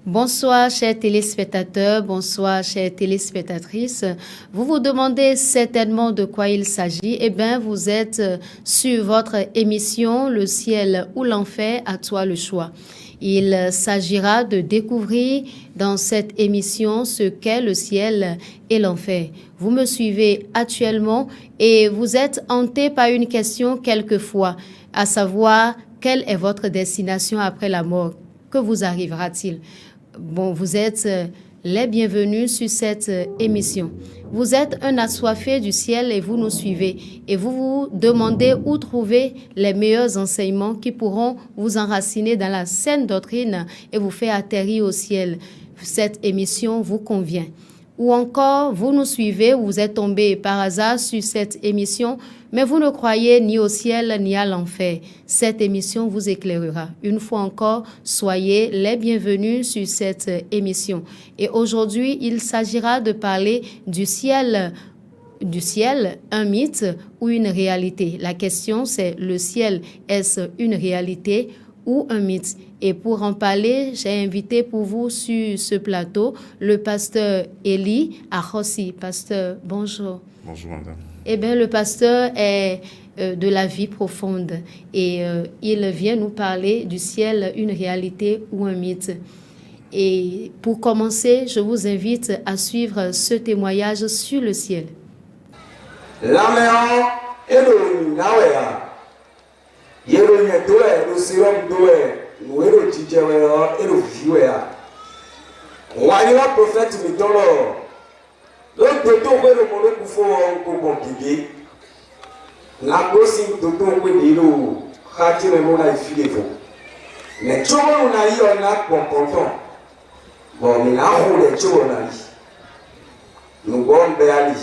Bonsoir, chers téléspectateurs, bonsoir, chères téléspectatrices. Vous vous demandez certainement de quoi il s'agit. Eh bien, vous êtes sur votre émission Le ciel ou l'enfer, à toi le choix. Il s'agira de découvrir dans cette émission ce qu'est le ciel et l'enfer. Vous me suivez actuellement et vous êtes hanté par une question quelquefois, à savoir quelle est votre destination après la mort? Que vous arrivera-t-il? Bon, vous êtes les bienvenus sur cette émission. Vous êtes un assoiffé du ciel et vous nous suivez. Et vous vous demandez où trouver les meilleurs enseignements qui pourront vous enraciner dans la saine doctrine et vous faire atterrir au ciel. Cette émission vous convient. Ou encore, vous nous suivez, vous êtes tombé par hasard sur cette émission, mais vous ne croyez ni au ciel ni à l'enfer. Cette émission vous éclairera. Une fois encore, soyez les bienvenus sur cette émission. Et aujourd'hui, il s'agira de parler du ciel, un mythe ou une réalité. La question, c'est le ciel, est-ce une réalité ou un mythe? Et pour en parler, j'ai invité pour vous sur ce plateau le pasteur Eli Arossi. Pasteur, bonjour. Bonjour, madame. Eh bien, le pasteur est de la vie profonde et il vient nous parler du ciel, une réalité ou un mythe. Et pour commencer, je vous invite à suivre ce témoignage sur le ciel. Wanyila prophète mi dɔlɔ le dodo wo le mo le kufo gbogbo gege na gosi dodo wo de lo xati le mo na ifi le vo ne tso wo na yi o na kpɔnkpɔntɔn bɔn mi na ho le tso wo na yi nugbɔ bɛ ali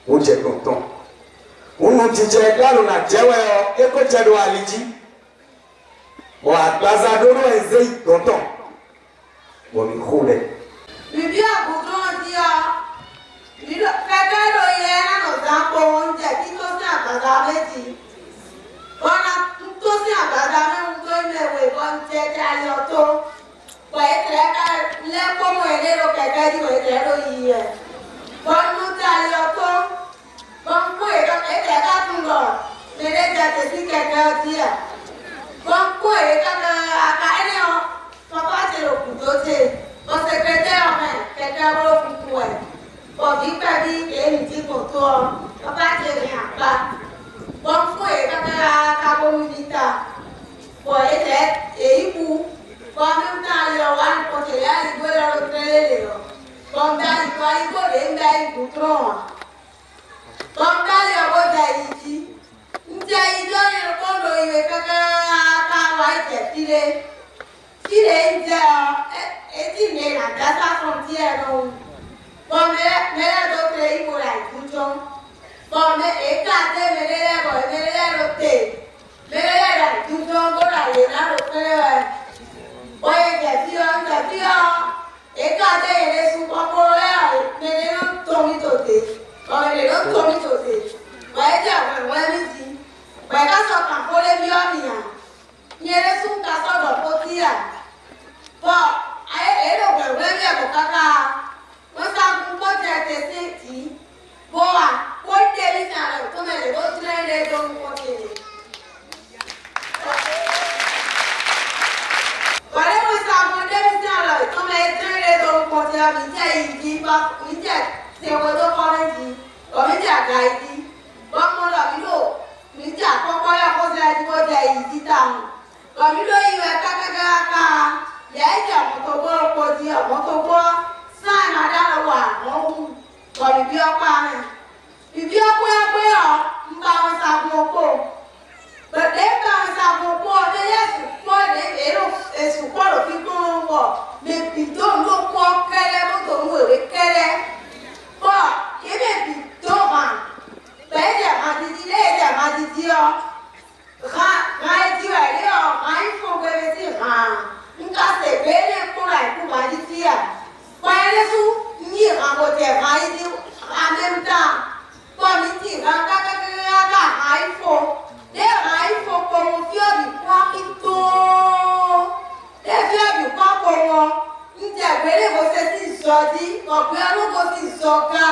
o dze tɔntɔn unu titɛ galo na dzɛwɛ yɔ eko dze do ali dzi bɔn agbaza do no eze yi tɔntɔn. Bibi àbùdó di ọ, kẹ́kẹ́ ló yẹ ẹ̀rọ ìdáko oúnjẹ tí tó sí àgbàdá méjì. Bọ́lá tó sí àgbàdá mẹ́rin tó ń lè wè bọ́ ń jẹ́ kí a yọ tó. Pẹ̀lú kẹ́kẹ́ lẹ́kọ̀ọ́ ìlérò kẹ́kẹ́ tí wọ́n kẹ́ ló yí ẹ̀. Bọ́lú tí a yọ tó. Bọ́ńkú èkẹ́kẹ́ tún lọ. Lélẹ́ jẹ́ tẹ̀sí kẹ́kẹ́ ọtí ẹ̀. Bọ́ńkú èkẹ́kẹ́ àkàrẹ́ ọ̀. Papa te lo kudote, o secrétaire mais quelqu'un va le foutre. Pour vite pas dire qu'il est dit pour toi, papa te rien pas. Bon foi quand la communauté, pour être et pour même temps il y a un côté là il doit le traiter. Bon dans il doit il faut trop. Bon dans il y a beau ici, il y a il doit le prendre il est quand va être filé. Si les gens étaient nés dans la frontière, bon, mais d'autres pays pour la couture, bon, mais écarté, mais les rotés, mais les couture pour la léna, le frère, bon, il y a écarté, les sous-populaires, mais les non tomitotés, bon, les non tomitotés, bon, il y a un midi, bon, quand on prend pour les violons, il y a les sous-casseurs de potier. Bon, elle est au premier avocat. On s'en fout de tes séties. Bon, pour télé, ça va tourner les autres les dons pour télé. Voilà, on s'en fout de ça là. Comme les dons pour télé, il dit, c'est au dos pour le dire. Comme il dit à Gaïdi. Bon, mon ami, il dit à pourquoi la cause la dit pour télé, il dit tant. Comme il dit, il va caca. Il y a un motobo pour dire, motobo, ça n'a pas de voir, on va lui dire pas. Il dit à quoi, on va s'en beaucoup. Mais dès qu'on s'en beaucoup, il y a ce point et ce point le plus bon. Mais plutôt, nous, quoi, quel est votre mot, quel est. Bon, il y a des plutôt, mais il y a des dit, il faut que je dise, nka se bene kura ku ba di tia ba sodi, kopiano kosi soka,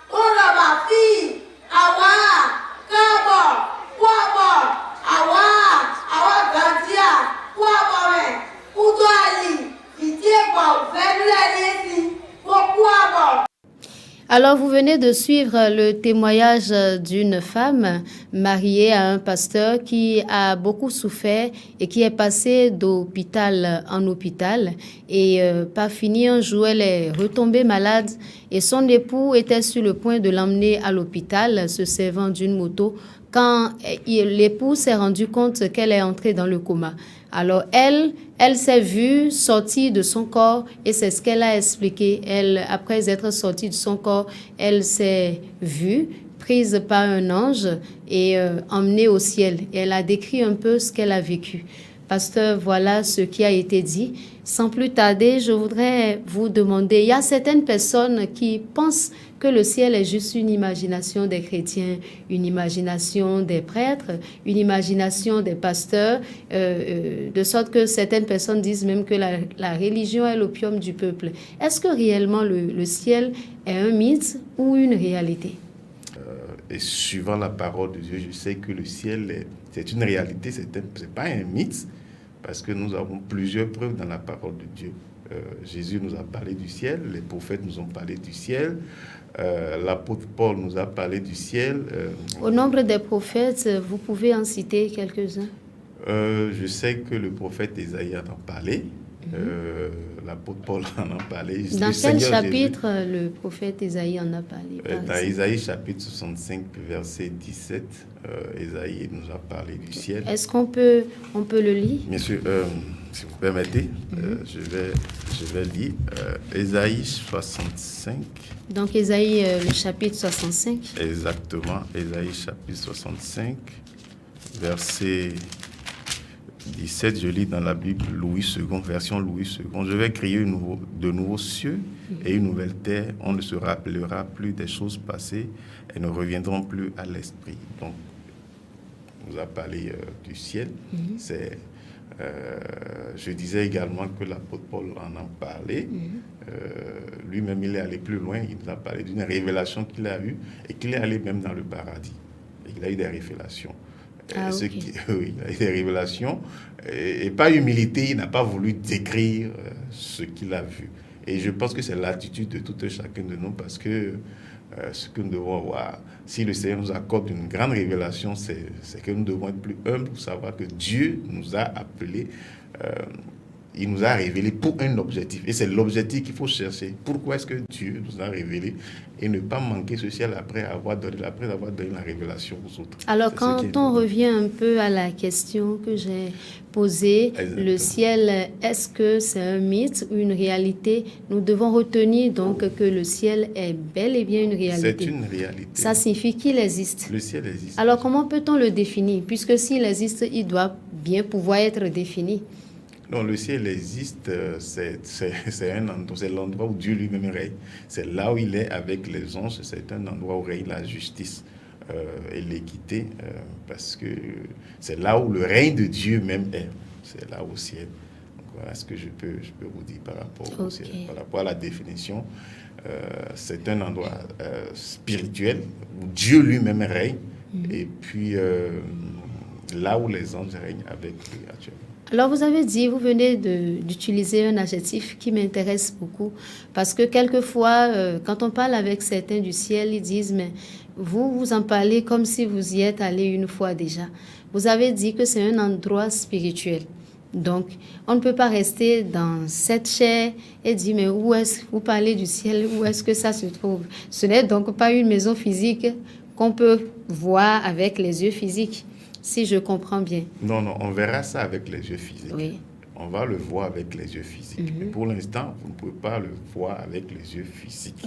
ona ma fi, awa, kabo, kwabo, awa gantia, kwabo me, uto ali, fitie kwa ufenule nesi, kwabo. Alors, vous venez de suivre le témoignage d'une femme mariée à un pasteur qui a beaucoup souffert et qui est passée d'hôpital en hôpital. Et pas fini, un jour, elle est retombée malade et son époux était sur le point de l'emmener à l'hôpital, se servant d'une moto, quand l'époux s'est rendu compte qu'elle est entrée dans le coma. Alors, elle s'est vue sortir de son corps et c'est ce qu'elle a expliqué. Elle, après être sortie de son corps, elle s'est vue prise par un ange et emmenée au ciel. Et elle a décrit un peu ce qu'elle a vécu. Pasteur, voilà ce qui a été dit. Sans plus tarder, je voudrais vous demander, il y a certaines personnes qui pensent que le ciel est juste une imagination des chrétiens, une imagination des prêtres, une imagination des pasteurs, de sorte que certaines personnes disent même que la religion est l'opium du peuple. Est-ce que réellement le ciel est un mythe ou une réalité? Et suivant la parole de Dieu, je sais que le ciel, c'est une réalité, c'est pas un mythe, parce que nous avons plusieurs preuves dans la parole de Dieu. Jésus nous a parlé du ciel, les prophètes nous ont parlé du ciel, l'apôtre Paul nous a parlé du ciel. Au nombre des prophètes, vous pouvez en citer quelques-uns? Je sais que le prophète Ésaïe en a parlé, l'apôtre Paul en a parlé. Dans quel chapitre le prophète Ésaïe en a parlé? Dans Ésaïe chapitre 65, verset 17, Ésaïe nous a parlé du ciel. Est-ce qu'on peut le lire? Bien sûr, si vous permettez, je vais lire Ésaïe 65. Donc Ésaïe, le chapitre 65. Exactement, Ésaïe chapitre 65, verset 17, je lis dans la Bible Louis II, version Louis II. Je vais créer de nouveaux cieux et une nouvelle terre. On ne se rappellera plus des choses passées et ne reviendront plus à l'esprit. Donc, on nous a parlé du ciel. Je disais également que l'apôtre Paul en a parlé. Lui-même, il est allé plus loin. Il nous a parlé d'une révélation qu'il a eue et qu'il est allé même dans le paradis. Et il a eu des révélations. Oui, il a eu des révélations et par humilité, il n'a pas voulu décrire ce qu'il a vu. Et je pense que c'est l'attitude de tout un chacun de nous, parce que ce que nous devons avoir, si le Seigneur nous accorde une grande révélation, c'est que nous devons être plus humbles pour savoir que Dieu nous a appelés, il nous a révélé pour un objectif. Et c'est l'objectif qu'il faut chercher. Pourquoi est-ce que Dieu nous a révélé et ne pas manquer ce ciel après avoir donné la révélation aux autres? Alors, quand on revient un peu à la question que j'ai posée, exactement, le ciel, est-ce que c'est un mythe ou une réalité? Nous devons retenir donc que le ciel est bel et bien une réalité. C'est une réalité. Ça signifie qu'il existe. Le ciel existe. Alors, comment peut-on le définir? Puisque s'il existe, il doit bien pouvoir être défini. Non, le ciel existe, c'est un endroit, c'est l'endroit où Dieu lui-même règne. C'est là où il est avec les anges, c'est un endroit où règne la justice et l'équité, parce que c'est là où le règne de Dieu même est. C'est là au ciel. Donc, voilà ce que je peux vous dire par rapport au ciel. Par rapport à la définition, c'est un endroit spirituel où Dieu lui-même règne, et puis là où les anges règnent avec lui actuellement. Alors, vous avez dit, vous venez d'utiliser un adjectif qui m'intéresse beaucoup, parce que quelquefois, quand on parle avec certains du ciel, ils disent, mais vous en parlez comme si vous y êtes allé une fois déjà. Vous avez dit que c'est un endroit spirituel. Donc, on ne peut pas rester dans cette chair et dire, mais où est-ce que vous parlez du ciel, où est-ce que ça se trouve? Ce n'est donc pas une maison physique qu'on peut voir avec les yeux physiques. Si je comprends bien. Non, on verra ça avec les yeux physiques. Oui. On va le voir avec les yeux physiques. Mais pour l'instant, vous ne pouvez pas le voir avec les yeux physiques.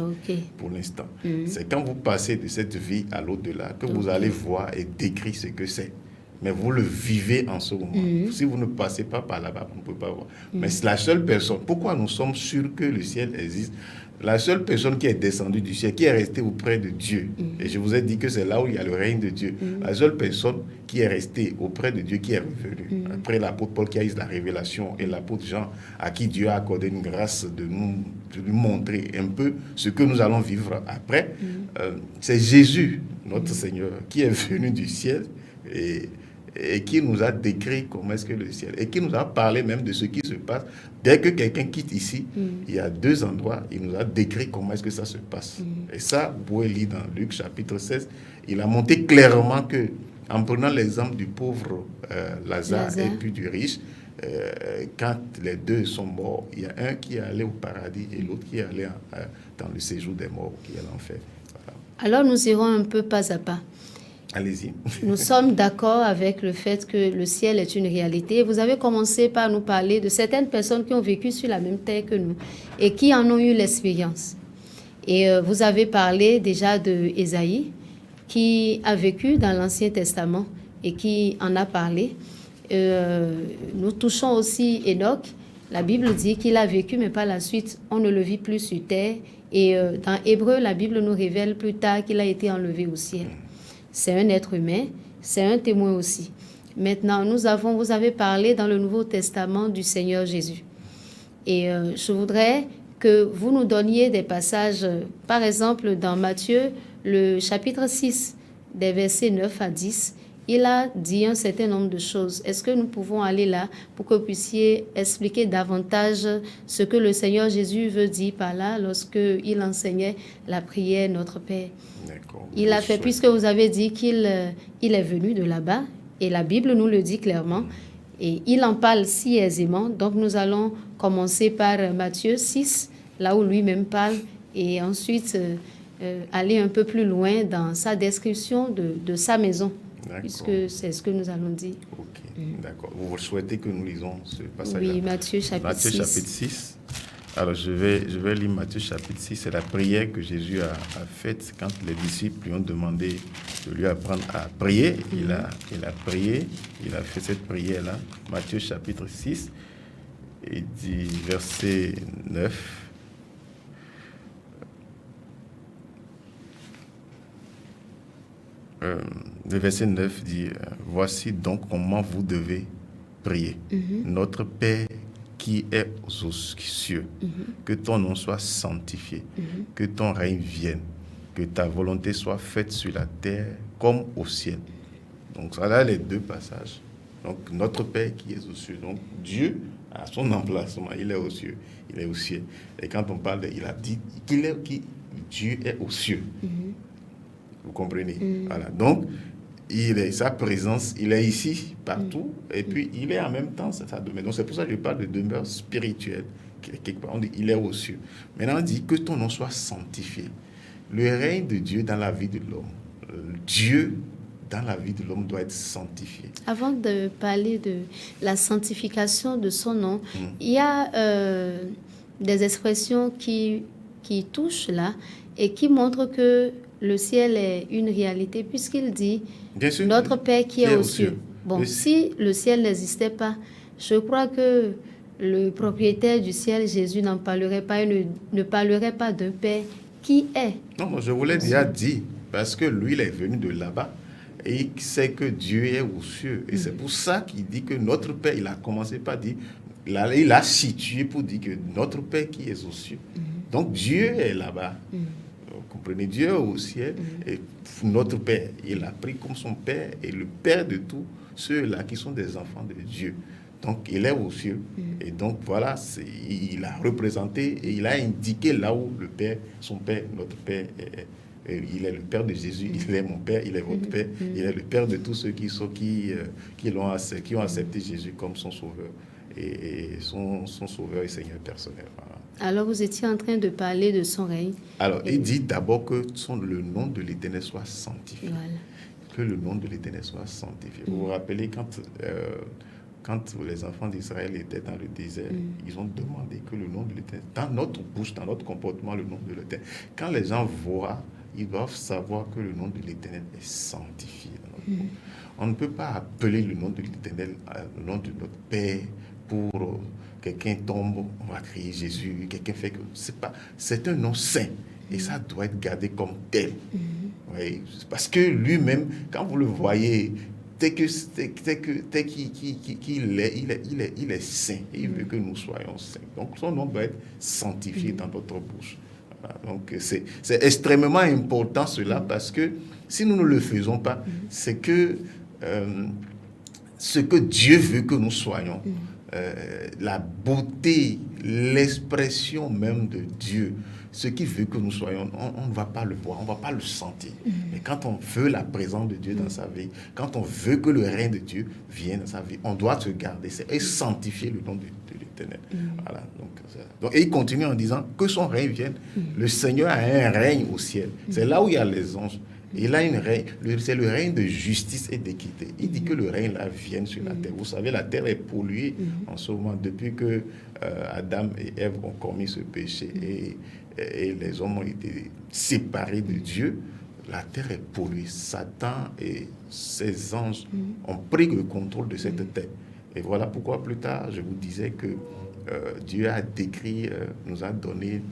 Pour l'instant. C'est quand vous passez de cette vie à l'au-delà que vous allez voir et décrire ce que c'est. Mais vous le vivez en ce moment. Si vous ne passez pas par là-bas, vous ne pouvez pas voir. Mais c'est la seule personne. Pourquoi nous sommes sûrs que le ciel existe? la seule personne qui est descendue du ciel, qui est restée auprès de Dieu, et je vous ai dit que c'est là où il y a le règne de Dieu, la seule personne qui est restée auprès de Dieu, qui est revenue, après l'apôtre Paul qui a eu la révélation, et l'apôtre Jean, à qui Dieu a accordé une grâce de nous montrer un peu ce que nous allons vivre après, c'est Jésus, notre Seigneur, qui est venu du ciel, et qui nous a décrit comment est-ce que le ciel, et qui nous a parlé même de ce qui se passe. Dès que quelqu'un quitte ici, il y a 2 endroits, il nous a décrit comment est-ce que ça se passe. Et ça, vous pouvez lire dans Luc chapitre 16, il a montré clairement que, en prenant l'exemple du pauvre Lazare et puis du riche, quand les 2 sont morts, il y a un qui est allé au paradis et l'autre qui est allé dans le séjour des morts, qui est l'enfer. Voilà. Alors nous irons un peu pas à pas. Allez-y. Nous sommes d'accord avec le fait que le ciel est une réalité. Vous avez commencé par nous parler de certaines personnes qui ont vécu sur la même terre que nous et qui en ont eu l'expérience. Et vous avez parlé déjà de Ésaïe, qui a vécu dans l'Ancien Testament et qui en a parlé. Nous touchons aussi Enoch. La Bible dit qu'il a vécu, mais par la suite, on ne le vit plus sur terre. Et dans Hébreu, la Bible nous révèle plus tard qu'il a été enlevé au ciel. C'est un être humain, c'est un témoin aussi. Maintenant, vous avez parlé dans le Nouveau Testament du Seigneur Jésus. Et je voudrais que vous nous donniez des passages, par exemple, dans Matthieu, le chapitre 6, des versets 9 à 10, il a dit un certain nombre de choses. Est-ce que nous pouvons aller là pour que vous puissiez expliquer davantage ce que le Seigneur Jésus veut dire par là lorsqu'il enseignait la prière Notre Père? D'accord. Il a fait, puisque vous avez dit qu'il est venu de là-bas, et la Bible nous le dit clairement, et il en parle si aisément. Donc nous allons commencer par Matthieu 6, là où lui-même parle, et ensuite aller un peu plus loin dans sa description de sa maison, puisque c'est ce que nous allons dire. Ok, d'accord. Vous souhaitez que nous lisons ce passage? Oui, Matthieu chapitre 6. Matthieu chapitre 6. Alors, je vais lire Matthieu chapitre 6. C'est la prière que Jésus a faite quand les disciples lui ont demandé de lui apprendre à prier. Il a prié, il a fait cette prière-là. Matthieu chapitre 6, il dit verset 9. Le verset 9 dit « Voici donc comment vous devez prier. Notre Père qui est aux cieux, que ton nom soit sanctifié, que ton règne vienne, que ta volonté soit faite sur la terre comme au ciel. » Donc, ça là les 2 passages. Donc, notre Père qui est aux cieux. Donc, Dieu a son emplacement, il est aux cieux, il est au ciel. Et quand on parle, il a dit Dieu est aux cieux. Vous comprenez? Voilà. Donc, sa présence, il est ici, partout, et puis il est en même temps sa demeure. Donc, c'est pour ça que je parle de demeure spirituelle. Quelque part, on dit il est aux cieux. Maintenant, on dit que ton nom soit sanctifié. Le règne de Dieu dans la vie de l'homme, Dieu dans la vie de l'homme doit être sanctifié. Avant de parler de la sanctification de son nom, il y a des expressions qui touchent là et qui montrent que le ciel est une réalité, puisqu'il dit « Notre Père qui est aux cieux ». Bon, si le ciel n'existait pas, je crois que le propriétaire du ciel, Jésus, n'en parlerait pas et ne parlerait pas d'un Père qui est. Non, je vous l'ai déjà dit, parce que lui, il est venu de là-bas et il sait que Dieu est aux cieux. Et c'est pour ça qu'il dit que notre Père, il a commencé par dire, il a situé pour dire que notre Père qui est aux cieux. Donc Dieu est là-bas. Vous comprenez, Dieu est au ciel et notre Père, il a pris comme son Père et le Père de tous ceux-là qui sont des enfants de Dieu. Donc il est aux cieux et donc voilà, il a représenté et il a indiqué là où le Père, son Père, notre Père il est le Père de Jésus, il est mon Père, il est votre Père, il est le Père de tous ceux qui ont accepté Jésus comme son Sauveur et son Sauveur et Seigneur personnel. Voilà. Alors, vous étiez en train de parler de son règne. Alors, il dit d'abord que le nom de l'Éternel soit sanctifié. Voilà. Que le nom de l'Éternel soit sanctifié. Vous vous rappelez quand les enfants d'Israël étaient dans le désert, ils ont demandé que le nom de l'Éternel, dans notre bouche, dans notre comportement, le nom de l'Éternel. Quand les gens voient, ils doivent savoir que le nom de l'Éternel est sanctifié dans notre bouche. On ne peut pas appeler le nom de l'Éternel le nom de notre Père pour quelqu'un tombe, on va crier Jésus, quelqu'un fait que... C'est un nom saint et ça doit être gardé comme tel. Oui, parce que lui-même, quand vous le voyez, il est saint et il veut que nous soyons saints. Donc son nom doit être sanctifié dans notre bouche. Voilà. Donc c'est extrêmement important cela parce que si nous ne le faisons pas, c'est que ce que Dieu veut que nous soyons, la beauté, l'expression même de Dieu, ce qu'il veut que nous soyons, on ne va pas le voir, on ne va pas le sentir. Mais quand on veut la présence de Dieu dans sa vie, quand on veut que le règne de Dieu vienne dans sa vie, on doit se garder et sanctifier le nom de l'Éternel. Voilà. Donc, et il continue en disant que son règne vienne. Le Seigneur a un règne au ciel. C'est là où il y a les anges. Il a une règne, c'est le règne de justice et d'équité. Il dit que le règne là vienne sur la terre. Vous savez, la terre est polluée en ce moment depuis que Adam et Ève ont commis ce péché et les hommes ont été séparés de Dieu. La terre est polluée. Satan et ses anges ont pris le contrôle de cette terre. Et voilà pourquoi plus tard, je vous disais que Dieu a décrit, nous a donné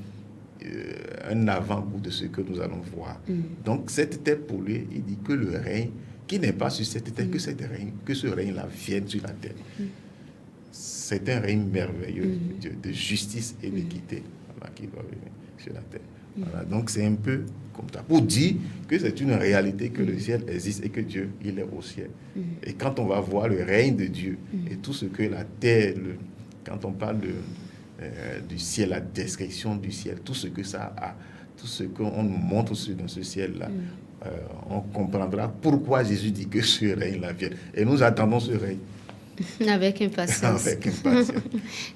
un avant-goût de ce que nous allons voir. Donc cette terre polluée, il dit que le règne qui n'est pas sur cette terre, que ce règne-là vienne sur la terre. C'est un règne merveilleux de justice et d'équité qui va venir sur la terre. Voilà. Donc c'est un peu comme ça, pour dire que c'est une réalité que le ciel existe et que Dieu, il est au ciel. Et quand on va voir le règne de Dieu et tout ce que la terre, quand on parle du ciel, la description du ciel, tout ce que ça a, tout ce qu'on nous montre dans ce ciel-là, on comprendra pourquoi Jésus dit que ce règne-là vienne. Et nous attendons ce règne. Avec impatience. Avec impatience.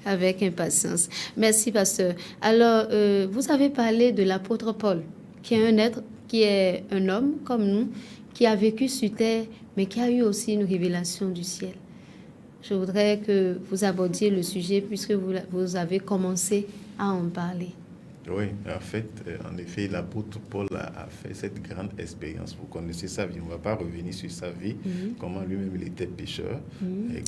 Avec impatience. Merci, pasteur. Alors, vous avez parlé de l'apôtre Paul, qui est un être, qui est un homme comme nous, qui a vécu sur terre, mais qui a eu aussi une révélation du ciel. Je voudrais que vous abordiez le sujet puisque vous avez commencé à en parler. Oui, en effet, l'apôtre Paul a fait cette grande expérience. Vous connaissez sa vie, on ne va pas revenir sur sa vie, comment lui-même il était pécheur.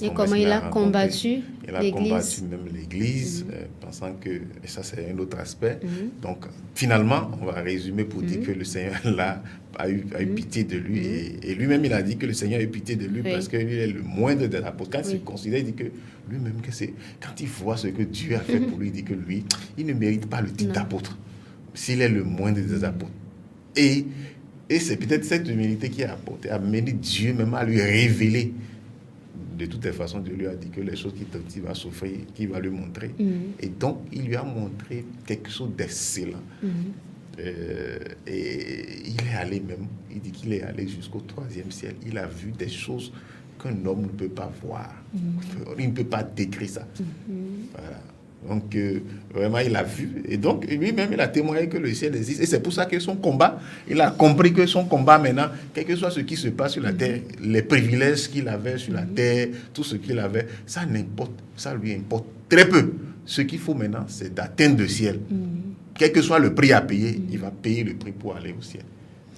Et comment il a combattu l'Église. Il a combattu même l'Église, pensant que, et ça c'est un autre aspect. Donc finalement, on va résumer pour dire que le Seigneur là a eu pitié de lui et lui-même il a dit que le Seigneur a eu pitié de lui parce que lui est le moindre des apôtres. Quand il se considère, il dit que lui-même, quand il voit ce que Dieu a fait pour lui, il dit que lui, il ne mérite pas le titre d'apôtre, s'il est le moindre des apôtres. Et c'est peut-être cette humilité qui a amené Dieu même à lui révéler. De toutes les façons, Dieu lui a dit que les choses qu'il va souffrir, qu'il va lui montrer. Et donc, il lui a montré quelque chose d'excellent. Et il est allé même, il dit qu'il est allé jusqu'au 3e ciel. Il a vu des choses qu'un homme ne peut pas voir. Il ne peut pas décrire ça. Voilà. Donc, vraiment, il a vu. Et donc, lui-même, il a témoigné que le ciel existe. Et c'est pour ça que son combat, il a compris que son combat maintenant, quel que soit ce qui se passe sur la terre, les privilèges qu'il avait sur la terre, tout ce qu'il avait, ça lui importe très peu. Ce qu'il faut maintenant, c'est d'atteindre le ciel. Quel que soit le prix à payer, il va payer le prix pour aller au ciel.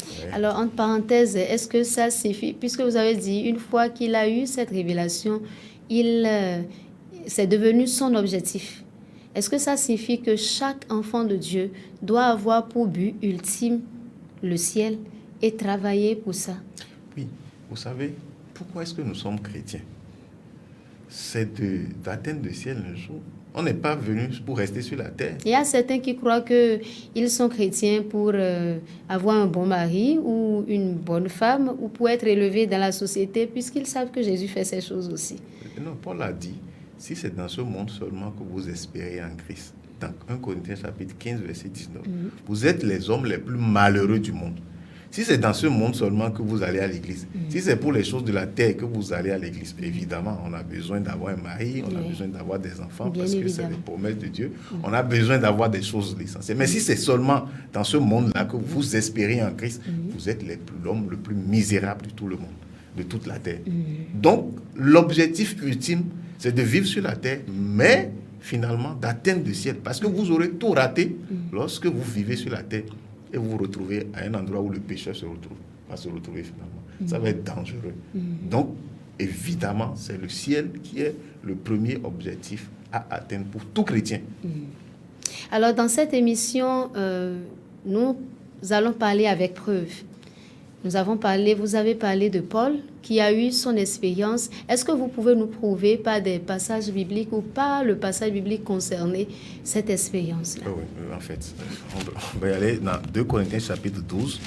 Ouais. Alors, entre parenthèses, est-ce que ça suffit? Puisque vous avez dit, une fois qu'il a eu cette révélation, c'est devenu son objectif. Est-ce que ça signifie que chaque enfant de Dieu doit avoir pour but ultime le ciel et travailler pour ça? Oui, vous savez, pourquoi est-ce que nous sommes chrétiens? C'est d'atteindre le ciel un jour. On n'est pas venu pour rester sur la terre. Il y a certains qui croient qu'ils sont chrétiens pour avoir un bon mari ou une bonne femme ou pour être élevés dans la société puisqu'ils savent que Jésus fait ces choses aussi. Non, Paul a dit, si c'est dans ce monde seulement que vous espérez en Christ, dans 1 Corinthiens chapitre 15, verset 19, vous êtes les hommes les plus malheureux du monde. Si c'est dans ce monde seulement que vous allez à l'église, si c'est pour les choses de la terre que vous allez à l'église, évidemment, on a besoin d'avoir un mari, on a besoin d'avoir des enfants, parce que c'est les promesses de Dieu. On a besoin d'avoir des choses essentielles. Mais si c'est seulement dans ce monde-là que vous espérez en Christ, vous êtes l'homme le plus misérable de tout le monde, de toute la terre. Donc, l'objectif ultime, c'est de vivre sur la terre, mais finalement d'atteindre le ciel. Parce que vous aurez tout raté lorsque vous vivez sur la terre. Et vous vous retrouvez à un endroit où le pécheur va se retrouver finalement. Ça va être dangereux. Donc, évidemment, c'est le ciel qui est le premier objectif à atteindre pour tout chrétien. Alors, dans cette émission, nous allons parler avec preuve. Vous avez parlé de Paul qui a eu son expérience. Est-ce que vous pouvez nous prouver par des passages bibliques ou par le passage biblique concerné cette expérience-là? Oui, en fait, on va y aller dans 2 Corinthiens chapitre 12.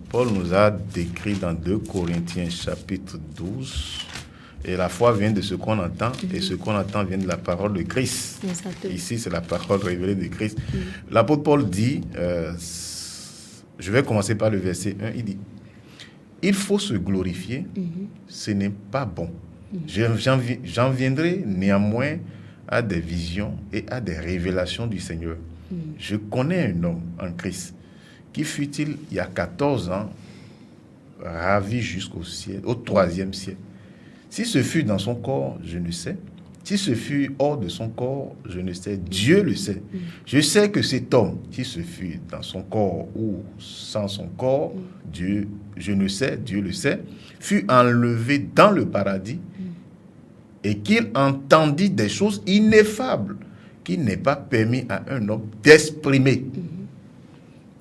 Paul nous a décrit dans 2 Corinthiens chapitre 12, et la foi vient de ce qu'on entend, et ce qu'on entend vient de la parole de Christ. Exactement. Ici, c'est la parole révélée de Christ. L'apôtre Paul dit, je vais commencer par le verset 1, il dit, il faut se glorifier, ce n'est pas bon. J'en viendrai néanmoins à des visions et à des révélations du Seigneur. Je connais un homme en Christ qui fut-il il y a 14 ans ravi jusqu'au ciel, au 3e ciel. Si ce fut dans son corps, je ne sais. Si ce fut hors de son corps, je ne sais. Dieu le sait. Je sais que cet homme, si ce fut dans son corps ou sans son corps, Dieu, je ne sais, Dieu le sait, fut enlevé dans le paradis et qu'il entendit des choses ineffables qu'il n'est pas permis à un homme d'exprimer.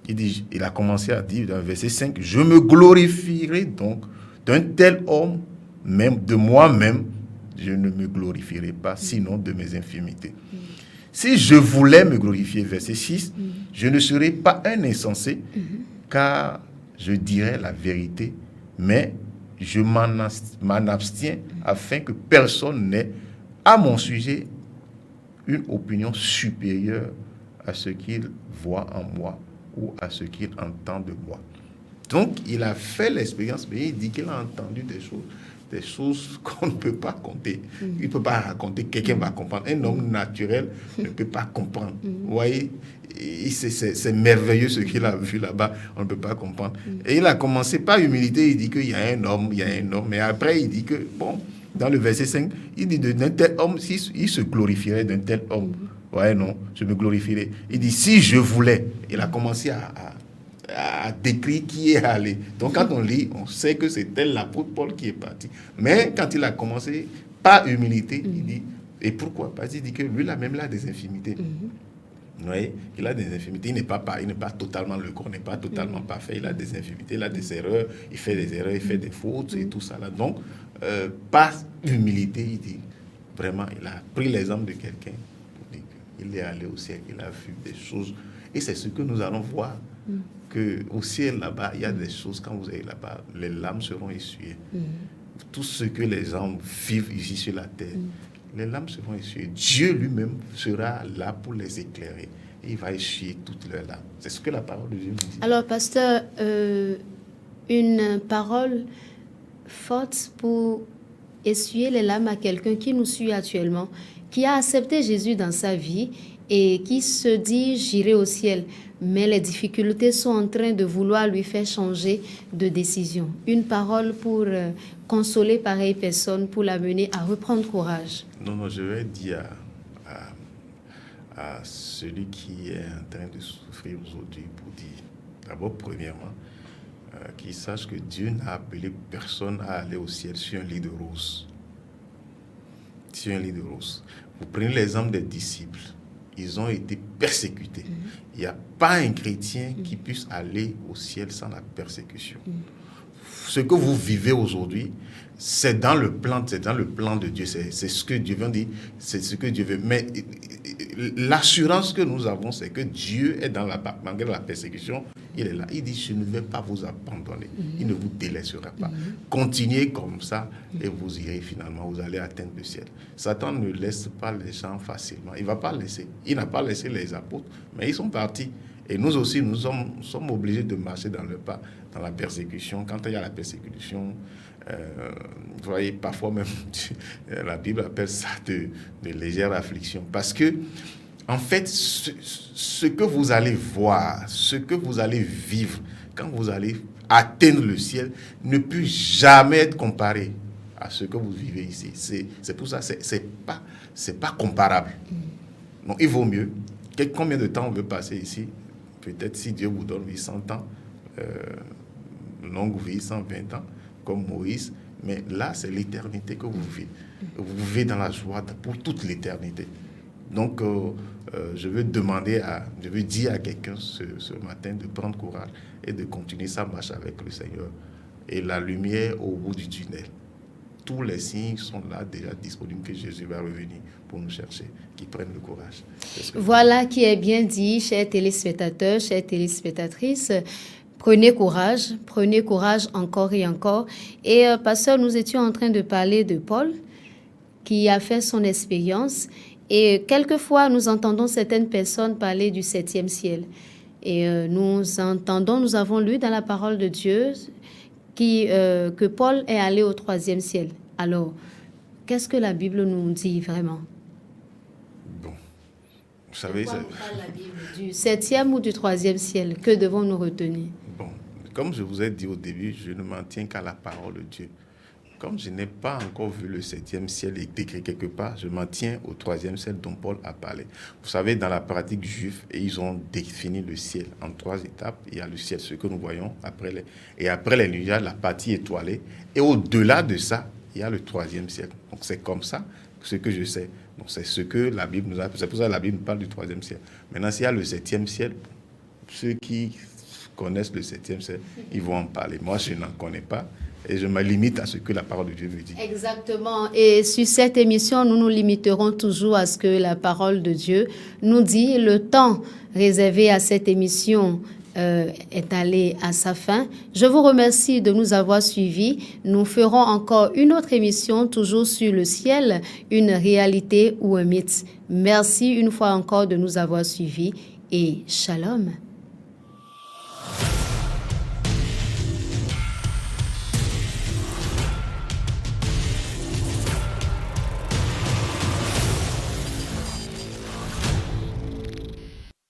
Il a commencé à dire dans le verset 5, « Je me glorifierai donc d'un tel homme, même de moi-même, je ne me glorifierai pas, sinon de mes infirmités. Si je voulais me glorifier, verset 6, je ne serais pas un insensé, car je dirais la vérité, mais je m'en abstiens afin que personne n'ait à mon sujet une opinion supérieure à ce qu'il voit en moi ou à ce qu'il entend de moi. » Donc, il a fait l'expérience, mais il dit qu'il a entendu des choses qu'on ne peut pas compter. Il ne peut pas raconter, quelqu'un va comprendre. Un homme naturel ne peut pas comprendre. Vous voyez, c'est merveilleux ce qu'il a vu là-bas, on ne peut pas comprendre. Et il a commencé par humilité, il dit qu'il y a un homme, mais après il dit que, bon, dans le verset 5, il dit d'un tel homme, il se glorifierait d'un tel homme. Ouais, non, je me glorifierais. Il dit, si je voulais, il a commencé à décrire qui est allé. Donc quand on lit, on sait que c'était l'apôtre Paul qui est parti. Mais quand il a commencé par humilité, il dit, et pourquoi? Parce qu'il dit que lui, là même, il a des infirmités. Vous voyez, il a des infirmités, il n'est pas totalement le corps, n'est pas totalement parfait, il a des infirmités, il a des erreurs, il fait des erreurs, il fait des fautes et tout ça là. Donc, par humilité, il dit, vraiment, il a pris l'exemple de quelqu'un pour dire qu'il est allé au ciel, il a vu des choses. Et c'est ce que nous allons voir. Qu'au ciel là-bas, il y a des choses, quand vous allez là-bas, les larmes seront essuyées. Tout ce que les hommes vivent ici sur la terre, les larmes seront essuyées. Dieu lui-même sera là pour les éclairer. Et il va essuyer toutes leurs larmes. C'est ce que la parole de Dieu nous dit. Alors, pasteur, une parole forte pour essuyer les larmes à quelqu'un qui nous suit actuellement, qui a accepté Jésus dans sa vie et qui se dit « j'irai au ciel ». Mais les difficultés sont en train de vouloir lui faire changer de décision. Une parole pour consoler pareille personne, pour l'amener à reprendre courage. Non, je vais dire à celui qui est en train de souffrir aujourd'hui pour dire, d'abord, premièrement, qu'il sache que Dieu n'a appelé personne à aller au ciel sur un lit de roses. Sur un lit de roses. Vous prenez l'exemple des disciples. Ils ont été persécutés. Il n'y a pas un chrétien qui puisse aller au ciel sans la persécution. Ce que vous vivez aujourd'hui, c'est dans le plan de Dieu. C'est ce que Dieu veut dire. C'est ce que Dieu veut. Mais l'assurance que nous avons, c'est que Dieu est malgré la persécution, il est là. Il dit, je ne vais pas vous abandonner. Il ne vous délaissera pas. Continuez comme ça et vous irez finalement, vous allez atteindre le ciel. Satan ne laisse pas les gens facilement. Il ne va pas laisser. Il n'a pas laissé les apôtres, mais ils sont partis. Et nous aussi, nous sommes obligés de marcher dans le pas, dans la persécution. Quand il y a la persécution, vous voyez, parfois même, la Bible appelle ça de légère affliction. Parce que, en fait, ce que vous allez voir, ce que vous allez vivre, quand vous allez atteindre le ciel, ne peut jamais être comparé à ce que vous vivez ici. C'est pour ça, c'est pas comparable. Donc, il vaut mieux. Combien de temps on veut passer ici? Peut-être si Dieu vous donne 800 ans, longue vie, 120 ans, comme Moïse, Mais là, c'est l'éternité que vous vivez. Vous vivez dans la joie pour toute l'éternité. Donc, je veux dire à quelqu'un ce matin de prendre courage et de continuer sa marche avec le Seigneur. Et la lumière au bout du tunnel. Tous les signes sont là déjà disponibles que Jésus va revenir pour nous chercher, qui prennent le courage. Voilà qui est bien dit, chers téléspectateurs, chères téléspectatrices. Prenez courage encore et encore. Et pasteur, nous étions en train de parler de Paul, qui a fait son expérience. Et quelquefois, nous entendons certaines personnes parler du 7e ciel. Et nous avons lu dans la parole de Dieu que Paul est allé au 3e ciel. Alors, qu'est-ce que la Bible nous dit vraiment? Bon, vous savez... Pourquoi on parle la Bible du 7e ou du 3e ciel? Que devons-nous retenir? Bon, comme je vous ai dit au début, je ne m'en tiens qu'à la parole de Dieu. Comme je n'ai pas encore vu le 7e ciel écrit quelque part, je m'en tiens au 3e ciel dont Paul a parlé. Vous savez, dans la pratique juive, ils ont défini le ciel en 3 étapes. Il y a le ciel, ce que nous voyons, après les nuages, la partie étoilée. Et au-delà de ça, il y a le 3e ciel. Donc c'est comme ça, ce que je sais. Donc c'est ce que la Bible nous a... C'est pour ça que la Bible parle du 3e ciel. Maintenant, s'il y a le 7e ciel, ceux qui connaissent le 7e ciel, ils vont en parler. Moi, je n'en connais pas. Et je me limite à ce que la parole de Dieu me dit. Exactement. Et sur cette émission, nous nous limiterons toujours à ce que la parole de Dieu nous dit. Le temps réservé à cette émission est allé à sa fin. Je vous remercie de nous avoir suivis. Nous ferons encore une autre émission, toujours sur le ciel, une réalité ou un mythe. Merci une fois encore de nous avoir suivis et shalom.